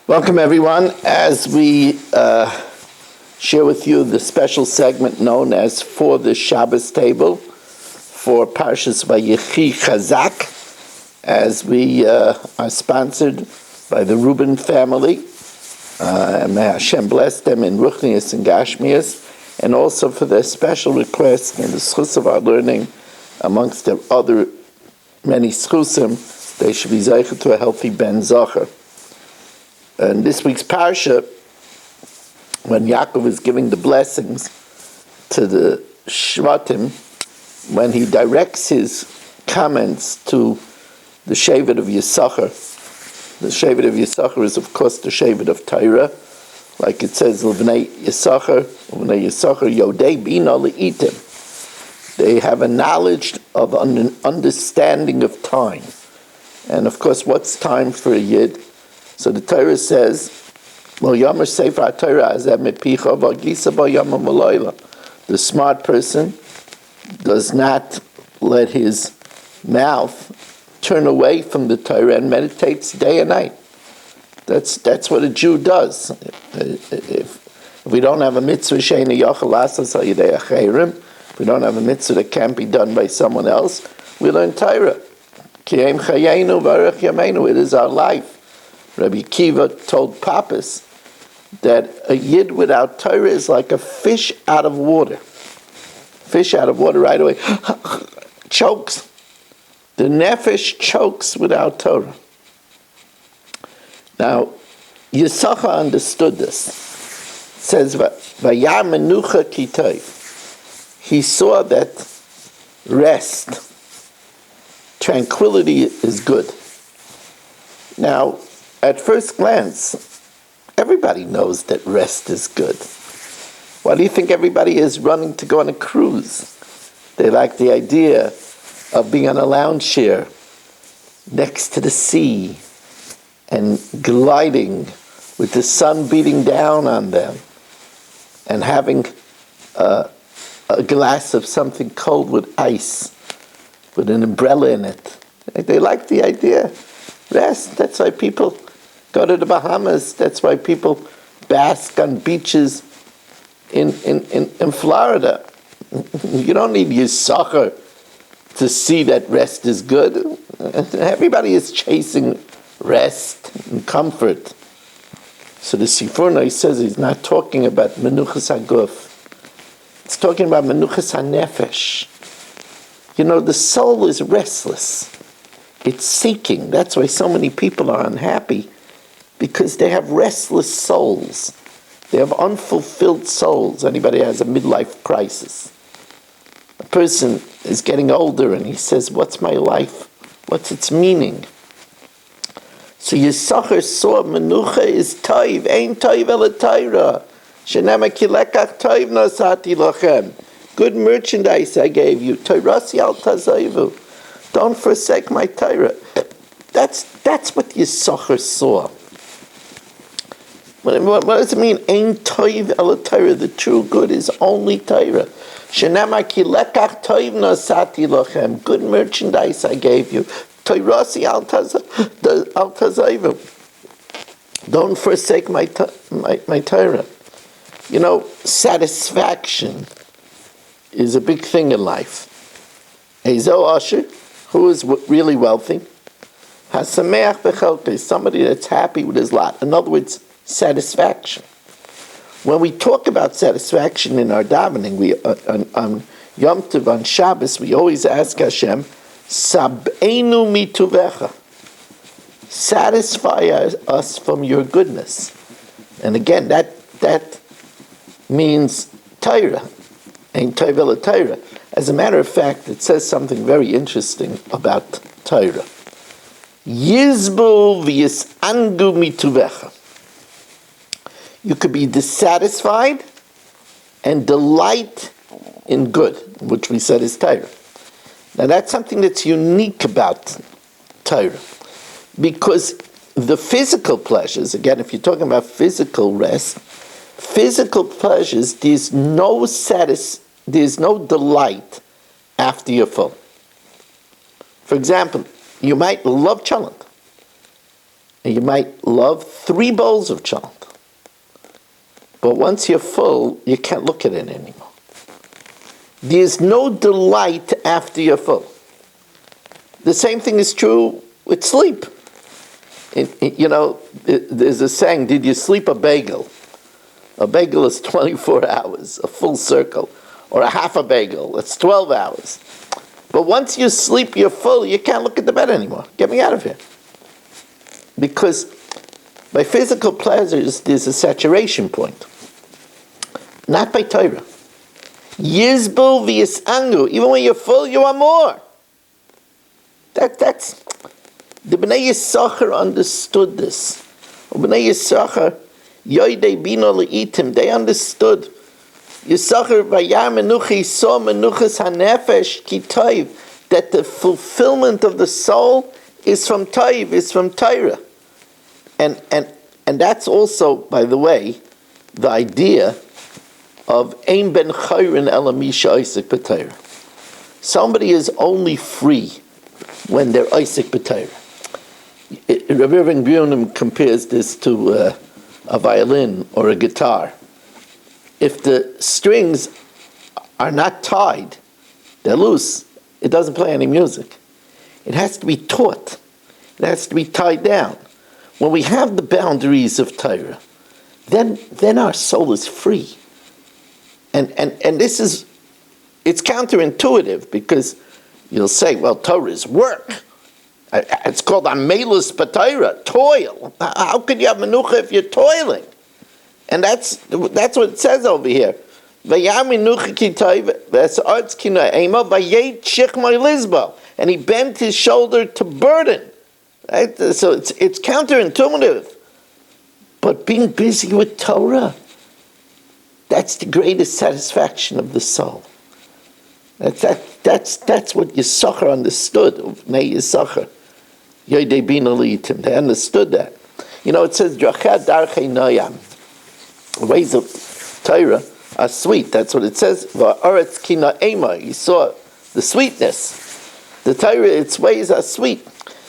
Welcome, everyone. As we share with you the special segment known as For the Shabbos Table for Parshas Vayechi Chazak, as we are sponsored by the Reuben family. And may Hashem bless them in Ruchnius and Gashmias, and also for their special request and the schus of our learning, amongst their other many schusim, they should be zeicher to a healthy ben zacher. In this week's parsha, when Yaakov is giving the blessings to the Shvatim, when he directs his comments to the Shevet of Yisachar, the Shevet of Yisachar is, of course, the Shevet of Torah, like it says, L'vnei Yisachar Yodei Bina Le'itim. They have a knowledge of an understanding of time. And of course, what's time for a Yid? So the Torah says, the smart person does not let his mouth turn away from the Torah and meditates day and night. That's what a Jew does. If we don't have a mitzvah, if we don't have a mitzvah that can't be done by someone else, we learn Torah. It is our life. Rabbi Kiva told Papas that a Yid without Torah is like a fish out of water. Fish out of water right away chokes. The nefesh chokes without Torah. Now, Yisachar understood this. It says, Vayar menucha ki tov. He saw that rest, tranquility is good. Now, at first glance, everybody knows that rest is good. Why do you think everybody is running to go on a cruise? They like the idea of being on a lounge chair next to the sea and gliding with the sun beating down on them and having a glass of something cold with ice with an umbrella in it. They like the idea. Rest. That's why people go to the Bahamas. That's why people bask on beaches in Florida. You don't need Yisachar to see that rest is good. Everybody is chasing rest and comfort. So the Sifurnai says he's not talking about menuchas haguf. It's talking about menuchas hanefesh. You know, the soul is restless. It's seeking. That's why so many people are unhappy, because they have restless souls. They have unfulfilled souls. Anybody has a midlife crisis. A person is getting older and he says, what's my life? What's its meaning? So Yisachar saw menucha is toiv, ein toiv el Torah. Shenema ki lekach toiv nasati lachem. Good merchandise I gave you. Torasi al tazayivu. Don't forsake my Torah. That's what Yisachar saw. What does it mean? Ein toiv el Torah. The true good is only Torah. Shenema ki lekach toiv nasati lachem. Good merchandise I gave you. Torasi al tazayivu. Don't forsake my Torah. You know, satisfaction is a big thing in life. Ezo Asher, who is really wealthy, Hasameach bechelkei, somebody that's happy with his lot. In other words, satisfaction. When we talk about satisfaction in our davening, we on Yom Tov, on Shabbos, we always ask Hashem, Sab'enu mituvecha, satisfy us from your goodness. And again, that means Torah, ein toiv el Torah. As a matter of fact, it says something very interesting about Torah. Yizbu v'yisangu mituvecha. You could be dissatisfied and delight in good, which we said is Torah. Now that's something that's unique about Torah, because the physical pleasures, again, if you're talking about physical rest, physical pleasures, there's no delight after you're full. For example, you might love cholent, and you might love 3 bowls of chalent. But once you're full, you can't look at it anymore. There's no delight after you're full. The same thing is true with sleep. There's a saying, did you sleep a bagel? A bagel is 24 hours, a full circle. Or a half a bagel, that's 12 hours. But once you sleep, you're full, you can't look at the bed anymore. Get me out of here. Because by physical pleasures, there's a saturation point. Not by Torah. Yizbu v'yisangu. Even when you're full, you want more. That's the Bnei Yisachar understood this. Bnei Yisachar, yoidei bino le'itim, they understood. Yisachar vayar menuchi so menuchas hanefesh ki toiv, that the fulfillment of the soul is from toiv, is from Torah. And that's also, by the way, the idea of ein ben chayrin elamisha Isaac b'Torah. Somebody is only free when they're Isaac b'Torah. Rabbi Irving Bunim compares this to a violin or a guitar. If the strings are not tied, they're loose, it doesn't play any music. It has to be taut. It has to be tied down. When we have the boundaries of Torah, then our soul is free. And this is, it's counterintuitive, because you'll say, well, Torah is work. It's called amelus b'Torah, toil. How could you have menucha if you're toiling? And that's what it says over here. And he bent his shoulder to burden. Right? So it's counterintuitive. But being busy with Torah, that's the greatest satisfaction of the soul. That's what Yisachar understood. Nei Yisachar. Yoidei bina li'itim. They understood that. It says, Drachad darchei noyam. The ways of Torah are sweet. That's what it says. Va'aretz ki na'ema. You saw the sweetness. The Torah, its ways are sweet.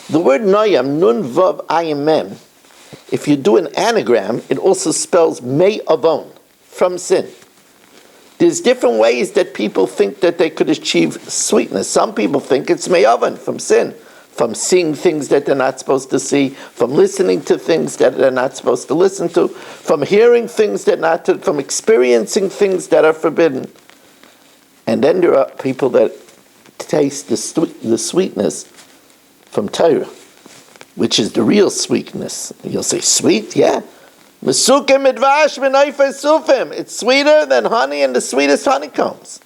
The word noyam, nun vav ayim mem, if you do an anagram, it also spells mei avon, from sin. There's different ways that people think that they could achieve sweetness. Some people think it's me'avan, from sin, from seeing things that they're not supposed to see, from listening to things that they're not supposed to listen to, from hearing things that not to, from experiencing things that are forbidden. And then there are people that taste the sweetness from Torah, which is the real sweetness. You'll say, sweet? Yeah. Mesukim midvash v'noifei sufim. It's sweeter than honey and the sweetest honeycombs.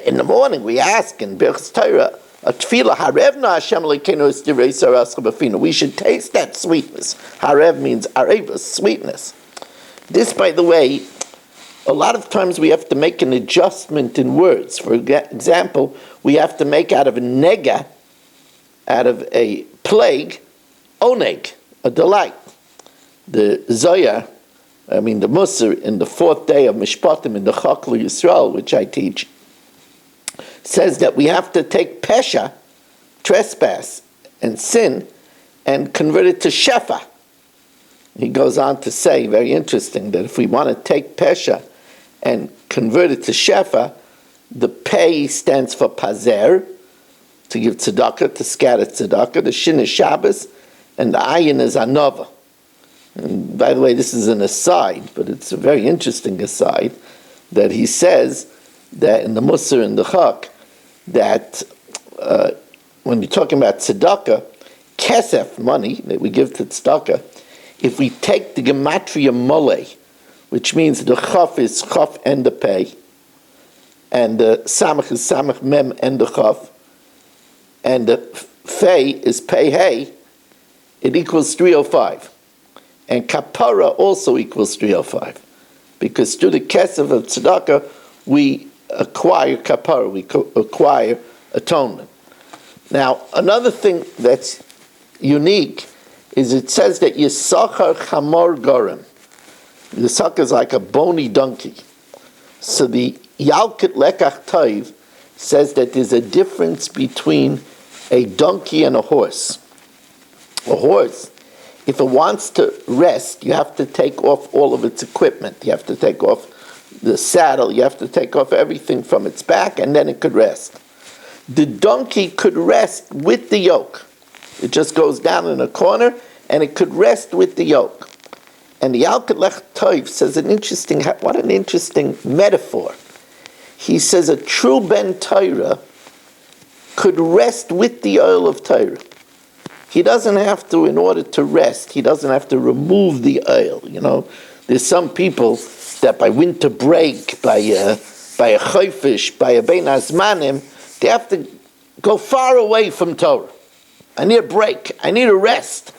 In the morning we ask in Birchas Torah, a tefillah, harevna Hashem Elokeinu es direi sarascha b'finu. We should taste that sweetness. Harev means areva, sweetness. This, by the way, a lot of times we have to make an adjustment in words. For example, we have to make out of a nega, out of a plague, oneg, a delight. The Zohar, the Musar, in the 4th day of Mishpatim in the Chaklu Yisrael, which I teach, says that we have to take pesha, trespass, and sin, and convert it to shefa. He goes on to say, very interesting, that if we want to take pesha and convert it to shefa, the pei stands for pazer, to give tzedakah, to scatter tzedakah, the shin is Shabbos, and the ayin is anova. And by the way, this is an aside, but it's a very interesting aside, that he says that in the Musar and the Chak, that when you're talking about tzedakah, kesef, money that we give to tzedakah, if we take the gematria mole, which means the chaf is chaf and the pei, and the samach is samach mem and the chaf, and the fei is pei hey, it equals 305. And kapara also equals 305. Because through the kesef of tzedakah, we acquire kapara, we acquire atonement. Now, another thing that's unique is it says that Yisachar chamor gorem. Yisachar is like a bony donkey. So the Yalkut Lekach Toiv says that there's a difference between a donkey and a horse. A horse if it wants to rest, you have to take off all of its equipment. You have to take off the saddle, you have to take off everything from its back, and then it could rest. The donkey could rest with the yoke. It just goes down in a corner, and it could rest with the yoke. And the Al-Kalech Toiv says what an interesting metaphor. He says a true Ben Torah could rest with the oil of Torah. He doesn't have to, in order to rest, he doesn't have to remove the oil. There's some people that by winter break, by a chayfish, by a bein hazmanim, they have to go far away from Torah. I need a break. I need a rest.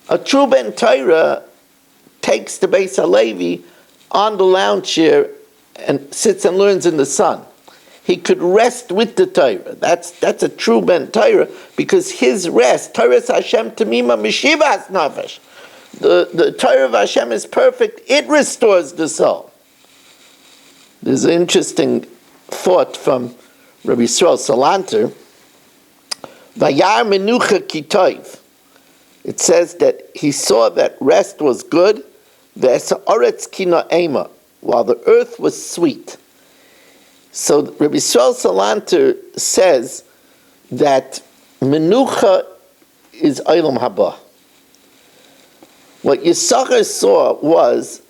A true Ben Torah takes the Beis HaLevi on the lounge chair and sits and learns in the sun. He could rest with the Torah. That's a true Ben Torah, because his rest, Torah Hashem Tamima Mishivas Nafesh. The Torah of Hashem is perfect. It restores the soul. There's an interesting thought from Rabbi Yisrael Salanter. Vayar menucha kitoiv. It says that he saw that rest was good, ve'esaoretz kina ema, while the earth was sweet. So Rabbi Yisrael Salanter says that menucha is olam haba. What Yisachar saw was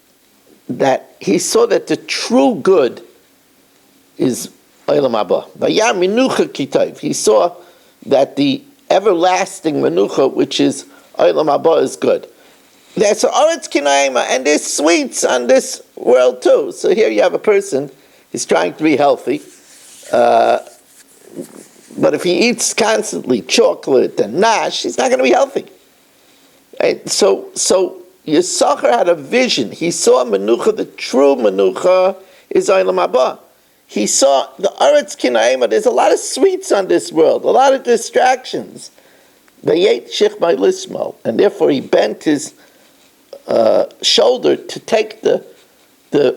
that he saw that the true good is olam haba. Vayar menucha kitoiv. He saw that the everlasting menucha, which is olam haba, is good. There's oretz kinaima, and there's sweets on this world too. So here you have a person, he's trying to be healthy, but if he eats constantly chocolate and nash, he's not going to be healthy. Right? So Yisachar had a vision. He saw menucha, the true menucha is olam haba. He saw the Aretz Kinaima, there's a lot of sweets on this world, a lot of distractions. Vayechi Shechmai Lismo, and therefore he bent his shoulder to take the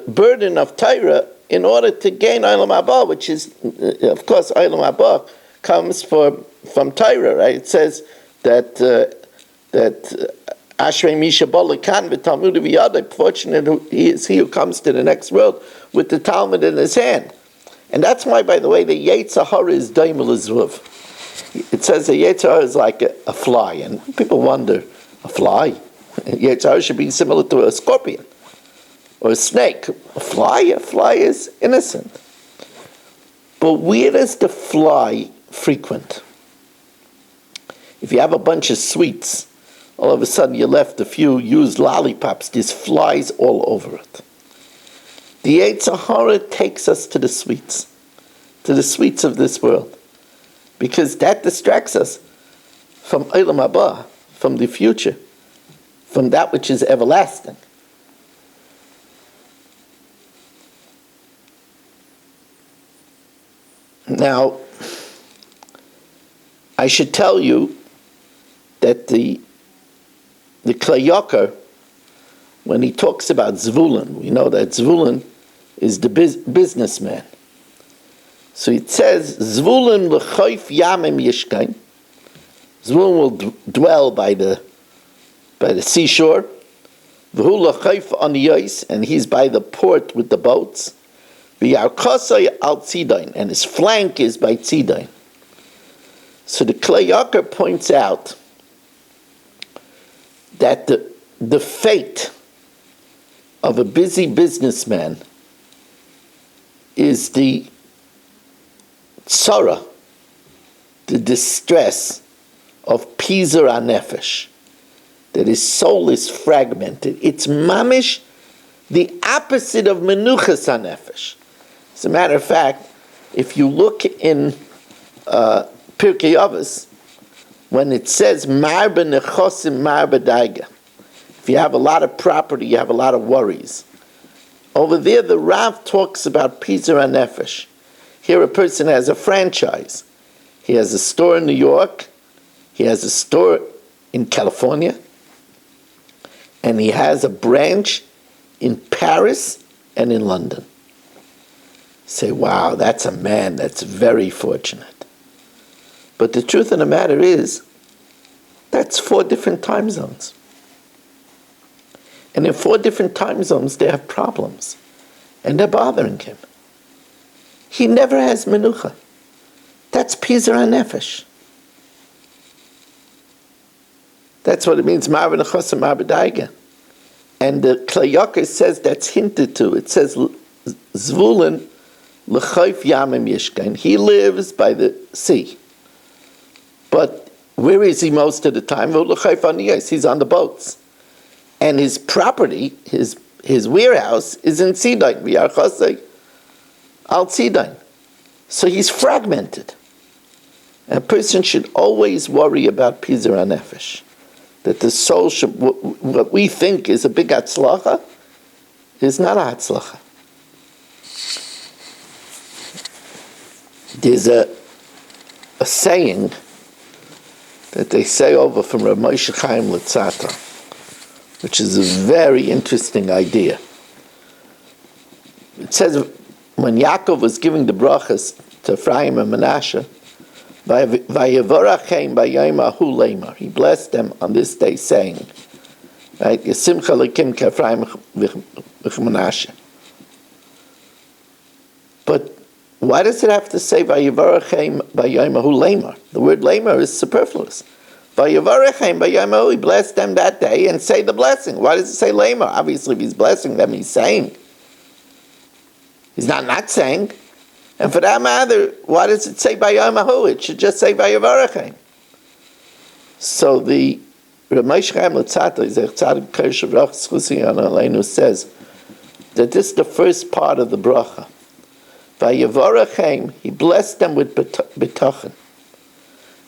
burden of Torah in order to gain Olam Haba, which is, of course, Olam Haba comes from Torah, right? It says that Ashrei Misha Bolakan v'Talmud v'Yadai, fortunate is he who comes to the next world with the Talmud in his hand. And that's why, by the way, the Yetzer Hara is daimel azruv. It says the Yetzer Hara is like a fly, and people wonder, a fly? Yetzer Hara should be similar to a scorpion or a snake. A fly is innocent. But where does the fly frequent? If you have a bunch of sweets, all of a sudden you're left a few used lollipops, there's flies all over it. The Yetzer Hara takes us to the sweets of this world, because that distracts us from Olam Haba, from the future, from that which is everlasting. Now, I should tell you that the Klei Yakar, when he talks about Zvulun, we know that Zvulun is the businessman. So it says, Zvulun l'chayf yamim yishkain. Zvulun will dwell by the seashore. V'hu l'chayf aniyos, and he's by the port with the boats. V'yarkasai al tzidain, and his flank is by tzidain. So the Klei Yakar points out that the fate of a busy businessman is the tzara, the distress of Pizur HaNefesh, that his soul is fragmented. It's mamish, the opposite of Menuchas HaNefesh. As a matter of fact, if you look in Pirkei Avos, when it says Marba Nechosim Marba Daiga, if you have a lot of property, you have a lot of worries. Over there, the Rav talks about Pizur HaNefesh. Here a person has a franchise. He has a store in New York, he has a store in California, and he has a branch in Paris and in London. Say, wow, that's a man that's very fortunate. But the truth of the matter is, that's 4 different time zones. And in 4 different time zones, they have problems. And they're bothering him. He never has menucha. That's Pizar HaNefesh. That's what it means, Marvin Chosim Arbedaiga. And the Klayakar says that's hinted to. It says, Zvulun l'chayf yamim yishkain. He lives by the sea. But where is he most of the time? He's on the boats. And his property, his warehouse, is in Sidon. V'yarchasei al Sidon. So he's fragmented. And a person should always worry about Pizar HaNefesh. That the soul should, what we think is a big hatzlacha, is not a hatzlacha. There's a saying that they say over from Rav Moshe Chaim Luzzatto, which is a very interesting idea. It says when Yaakov was giving the brachas to Ephraim and Menashe, Vayevorachem b'yom ahu leimar. He blessed them on this day, saying, "Right, Yesimcha lekim k'Ephraim v'Menashe." But why does it have to say Vayevorachem b'yom ahu leimar? The word leimar is superfluous. Vayevorachem b'yom ahu. He blessed them that day, and say the blessing. Why does it say leimar? Obviously, if he's blessing them, he's saying. He's not saying. And for that matter, why does it say Bayom Ahu? It should just say Vayevorachem. So the Rav Moshe Chaim Luzzatto, says that this is the first part of the bracha. Vayevorachem, he blessed them with bitachon,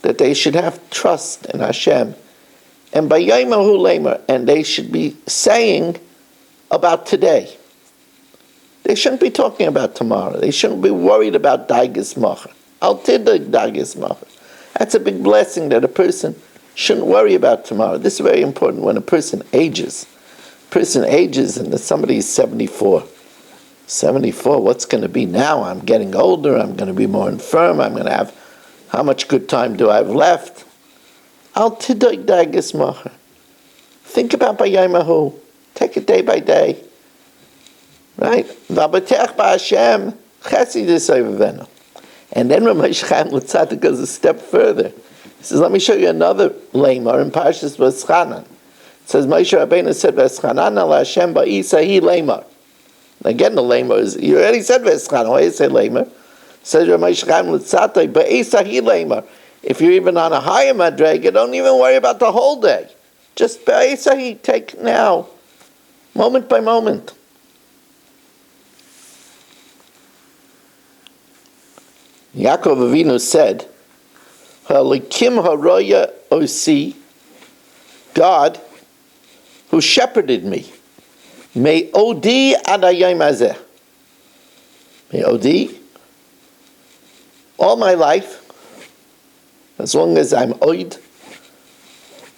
that they should have trust in Hashem. And Bayom Ahu leimar, and they should be saying about today. They shouldn't be talking about tomorrow. They shouldn't be worried about Daigas Macher. Al Tidig Daigas Macher. That's a big blessing that a person shouldn't worry about tomorrow. This is very important when a person ages. And somebody is 74. 74, what's going to be now? I'm getting older. I'm going to be more infirm. I'm going to have, how much good time do I have left? Al Tidig Daigas Macher. Think about Bayom Ahu. Take it day by day. Right? And then Rav Moshe Chaim Luzzatto goes a step further. He says, let me show you another lamar in Parshas V'eschanan. It says, Moshe Rabbeinu said, V'eschanan al Hashem ba'isahi lamar. Again, the lamar is, you already said V'eschanan, why do you say lamar? Says Rav Moshe Chaim Luzzatto, ba'isahi lamar. If you're even on a higher madrega, don't even worry about the whole day. Just ba'isahi, take now, moment by moment. Yaakov Avinu said, "Halikim haroya osi," God, who shepherded me, may odi ad hayom hazeh. May odi, all my life, as long as I'm oid,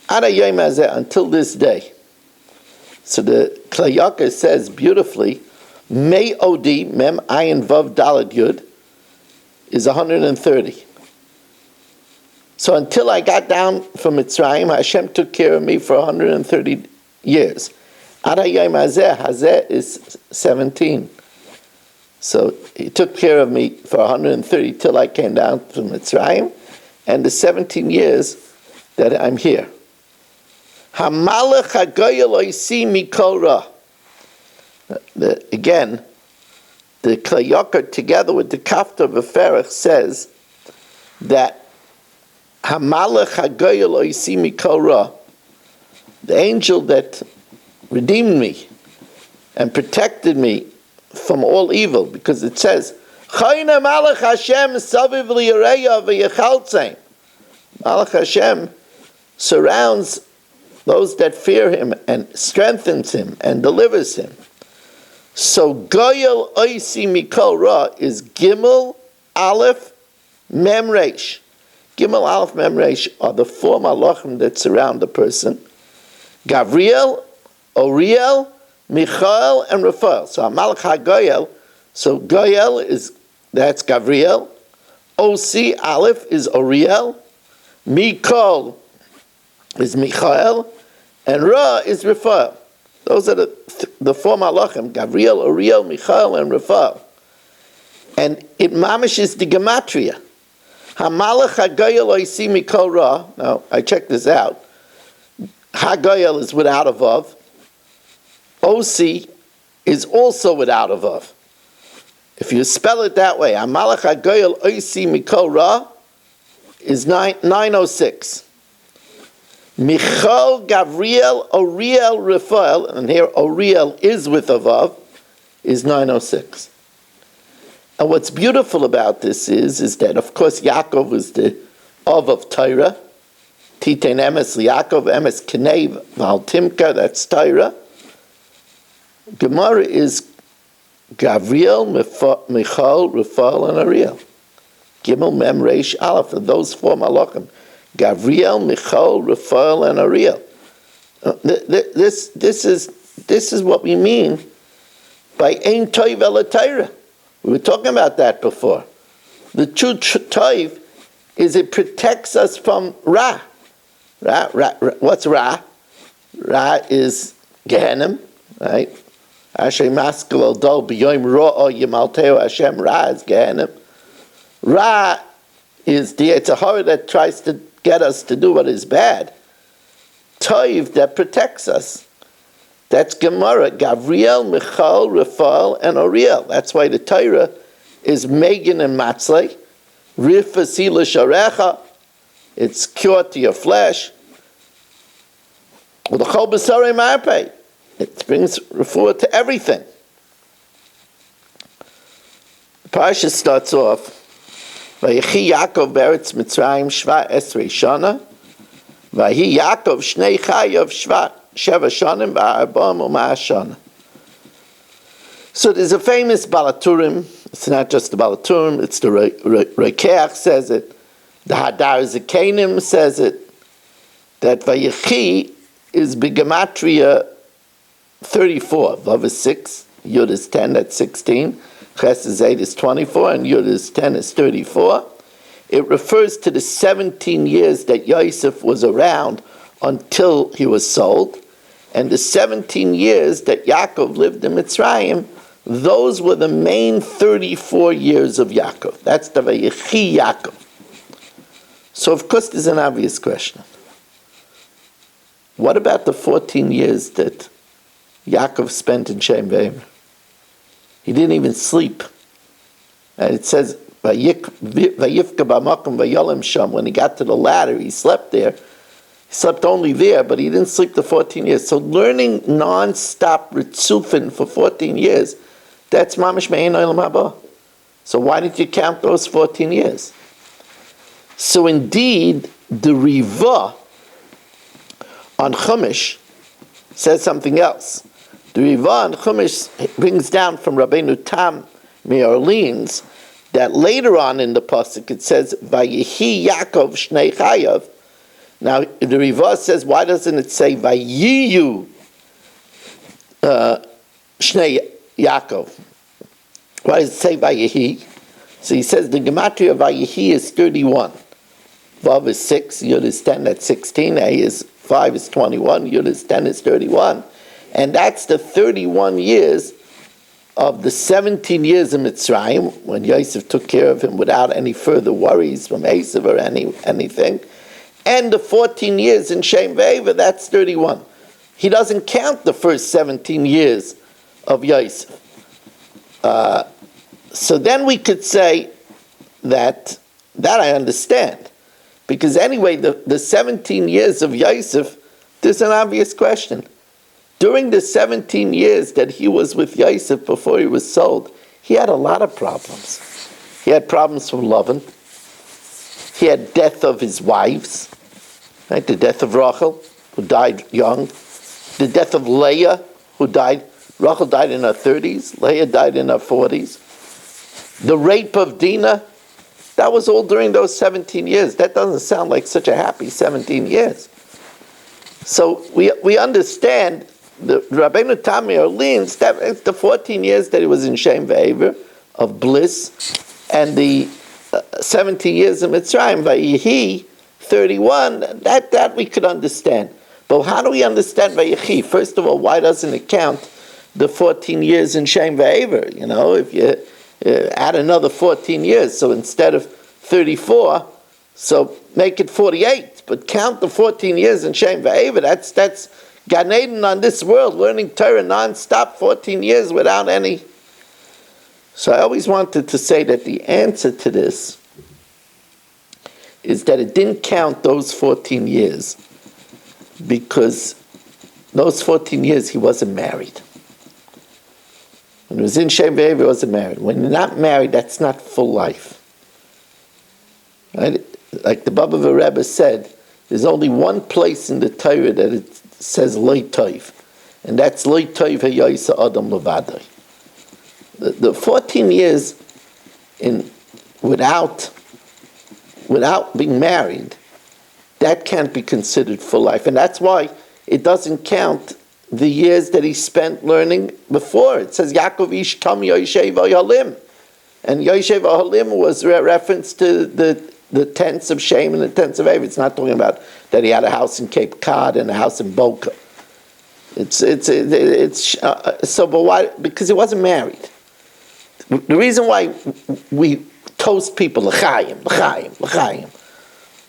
ad hayom hazeh, until this day. So the Klayakar says beautifully, may odi, mem ayin vav dalad yud, is 130. So until I got down from Mitzrayim, Hashem took care of me for 130 years. Ad hayom hazeh is 17. So he took care of me for 130 till I came down from Mitzrayim, and the 17 years that I'm here. Hamalach hagoyel oisi mikol ra. Again, the Klayakar, together with the Kafta V'Ferach, says that Hamalach hagoyel oisi mikol ra, the angel that redeemed me and protected me from all evil, because it says, Chayna Malach Hashem saviv liyareya v'yechaltzein. Malach Hashem surrounds those that fear him and strengthens him and delivers him. So Goyel Oisi Mikol Ra is Gimel Aleph Mem Reish. Gimel Aleph Mem Reish are the 4 malachim that surround the person: Gavriel, Oriel, Michael, and Raphael. So Malach HaGoyel, so Goyel that's Gavriel, Osi Aleph is Oriel, Mikol is Michael, and Ra is Raphael. Those are the four malachim, Gabriel, Uriel, Michael, and Raphael. And it mamish is the gematria. Hamalach hagoyel oisi mikol ra. Now, I checked this out. Hagoyel is without a vav. Osi is also without a vav. If you spell it that way, Hamalach hagoyel oisi mikol ra is 906. Michal, Gabriel, Uriel, Raphael, and here Uriel is with a vav, is 906. And what's beautiful about this is that, of course, Yaakov was the of Torah. Titein emes Yaakov, emes Kenev, Val Timka, that's Torah. Gemara is Gabriel, Michal, Raphael, and Uriel. Gimel, Mem, Reish, Aleph, of those four malachim. Gabriel, Michal, Raphael, and Uriel. This is what we mean by Ein Toiv El Torah. We were talking about that before. The true Toiv is it protects us from Ra. What's Ra? Ra is Gehenim, right? Asher Maskel El Do B'Yom Ro'o Yimalteo Hashem. Ra is Gehenim. Ra is it's a horror that tries to get us to do what is bad. Toiv that protects us. That's Gemara, Gabriel, Michal, Raphael, and Uriel. That's why the Torah is Megan and Matzlei. Rifasila Sharecha. It's cure to your flesh. Well, the Chol B'Sarei Marpei. It brings refuah to everything. The parasha starts off, Vayechi Yaakov beretz Mitzrayim shva esrei shana, Vahi Yaakov shnei chayav shva sheva shanim va'arba'am u'ma'ashana. So there's a famous Balaturim. It's not just the Balaturim, it's the Rekeach says it. The Hadar Zekanim says it. That Vayechi is Bigematria 34. Vav is 6, Yud is 10, that's 16. Ches is 8 is 24, and Yud is 10 is 34. It refers to the 17 years that Yosef was around until he was sold, and the 17 years that Yaakov lived in Mitzrayim. Those were the main 34 years of Yaakov. That's the Vayechi Yaakov. So of course there's an obvious question. What about the 14 years that Yaakov spent in Shem Ve'emer? He didn't even sleep. And it says, Vayifka b'makom vayolem sham. When he got to the ladder, he slept there. He slept only there, but he didn't sleep the 14 years. So learning non-stop ritzufin for 14 years, that's mamish me'ein olam haba. So why did you count those 14 years? So indeed, the Riva on Chumash says something else. The Riva on Chumash brings down from Rabbeinu Tam Me'Orleans that later on in the pasuk it says Vayehi Yaakov Shnei Chayav. Now the Riva says, why doesn't it say Vayiyu Shnei Yaakov? Why does it say Vayehi? So he says the gematria of Vayehi is 31. Vav is 6, Yud is 10, that's 16, A is 5 is 21, Yud is 10 is 31. And that's the 31 years of the 17 years in Mitzrayim, when Yosef took care of him without any further worries from Esav or anything. And the 14 years in Shem Ve'ever, that's 31. He doesn't count the first 17 years of Yosef. So then we could say that I understand. Because anyway, the 17 years of Yosef, there's an obvious question. During the 17 years that he was with Yosef before he was sold, he had a lot of problems. He had problems from Lavan. He had death of his wives, right? The death of Rachel, who died young. The death of Leah, who died. Rachel died in her 30s. Leah died in her 40s. The rape of Dinah, that was all during those 17 years. That doesn't sound like such a happy 17 years. So we understand the Rabbeinu Tam Me'Orleans, that's the 14 years that he was in Shem Ve'ever of bliss, and the 17 years in Mitzrayim, Vayehi, 31, that we could understand. But how do we understand Vayechi? First of all, why doesn't it count the 14 years in Shem Ve'ever? You know, if you add another 14 years, so instead of 34, so make it 48, but count the 14 years in Shem Ve'ever. That's Gan Eden on this world, learning Torah non-stop, 14 years without any. So I always wanted to say that the answer to this is that it didn't count those 14 years because those 14 years he wasn't married. When he was in Shem Ve'ever, he wasn't married. When you're not married, that's not full life. Right? Like the Baba Rebbe said, there's only one place in the Torah that it says Loi Tov, and that's Loi Tov Hayoisa Adam Levadai. The 14 years without being married, that can't be considered full life, and that's why it doesn't count the years that he spent learning before. It says Yaakov Ish Tam Yoshev Halim, and Yoshev Halim was a reference to the tents of Shem and the tents of Ever. It's not talking about that he had a house in Cape Cod and a house in Boca. So, but why? Because he wasn't married. The reason why we toast people l'chaim, l'chaim, l'chaim.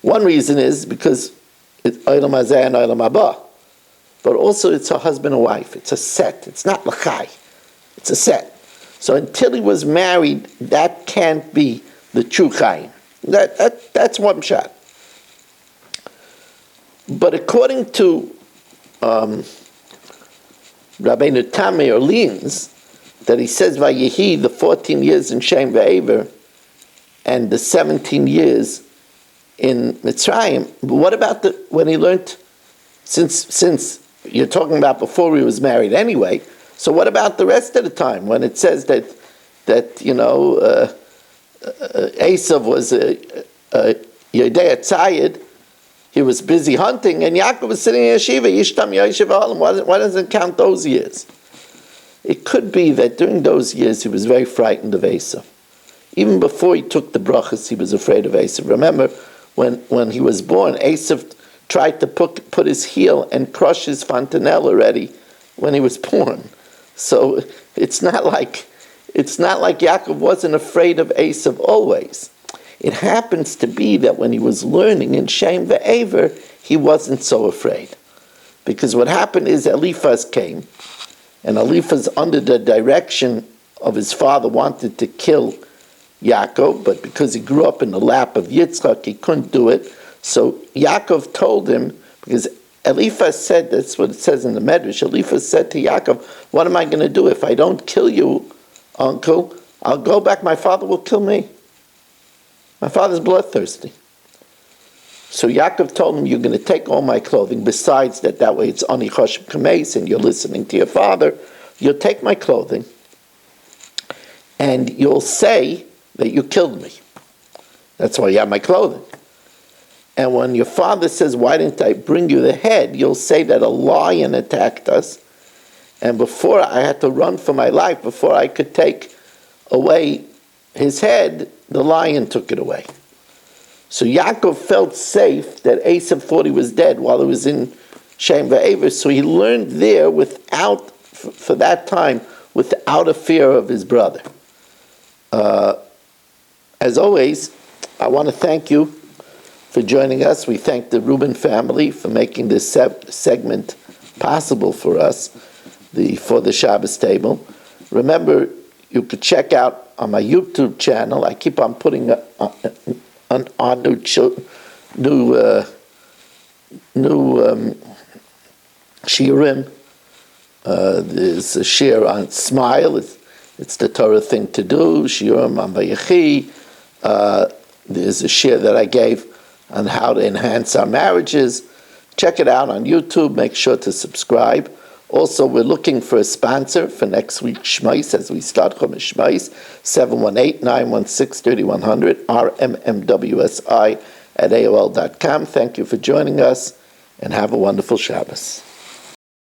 One reason is because it's olam hazeh and olam haba, but also it's a husband and wife. It's a set. It's not l'chai. It's a set. So until he was married, that can't be the true chaim. That's one shot. But according to Rabbeinu Tamei Orleans, that he says Vayehi, the 14 years in Shem Ve'ever, and the 17 years in Mitzrayim. But what about when he learned, since you're talking about before he was married anyway, so what about the rest of the time when it says that Esav was Yodei Tzayid, he was busy hunting, and Yaakov was sitting in yeshiva, Yishtam Yoshev Halim. Why doesn't it count those years? It could be that during those years he was very frightened of Esav. Even before he took the brachas, he was afraid of Esav. Remember, when he was born, Esav tried to put his heel and crush his fontanelle already when he was born. So it's not like Yaakov wasn't afraid of Esav always. It happens to be that when he was learning in Shem Ve'ever, he wasn't so afraid. Because what happened is Eliphaz came, and Eliphaz, under the direction of his father, wanted to kill Yaakov, but because he grew up in the lap of Yitzchak, he couldn't do it. So Yaakov told him, because Eliphaz said, that's what it says in the Medrash, Eliphaz said to Yaakov, what am I going to do? If I don't kill you, uncle, I'll go back, my father will kill me. My father's bloodthirsty. So Yaakov told him, you're going to take all my clothing, besides that way it's ani chashiv kameis, and you're listening to your father. You'll take my clothing, and you'll say that you killed me. That's why you have my clothing. And when your father says, why didn't I bring you the head, you'll say that a lion attacked us, and before I had to run for my life, before I could take away his head, the lion took it away. So Yaakov felt safe that Esav thought he was dead while he was in Shem Ve'ever, so he learned there for that time, without a fear of his brother. As always, I want to thank you for joining us. We thank the Rubin family for making this segment possible for us, for the Shabbos table. Remember, you could check out on my YouTube channel. I keep on putting on new shiurim. There's a shiur on smile. It's the Torah thing to do. Shiurim on Vayechi. There's a shiur that I gave on how to enhance our marriages. Check it out on YouTube. Make sure to subscribe. Also, we're looking for a sponsor for next week's Shmais as we start Chumash Shmais, 718-916-3100, rmmwsi@aol.com. Thank you for joining us, and have a wonderful Shabbos.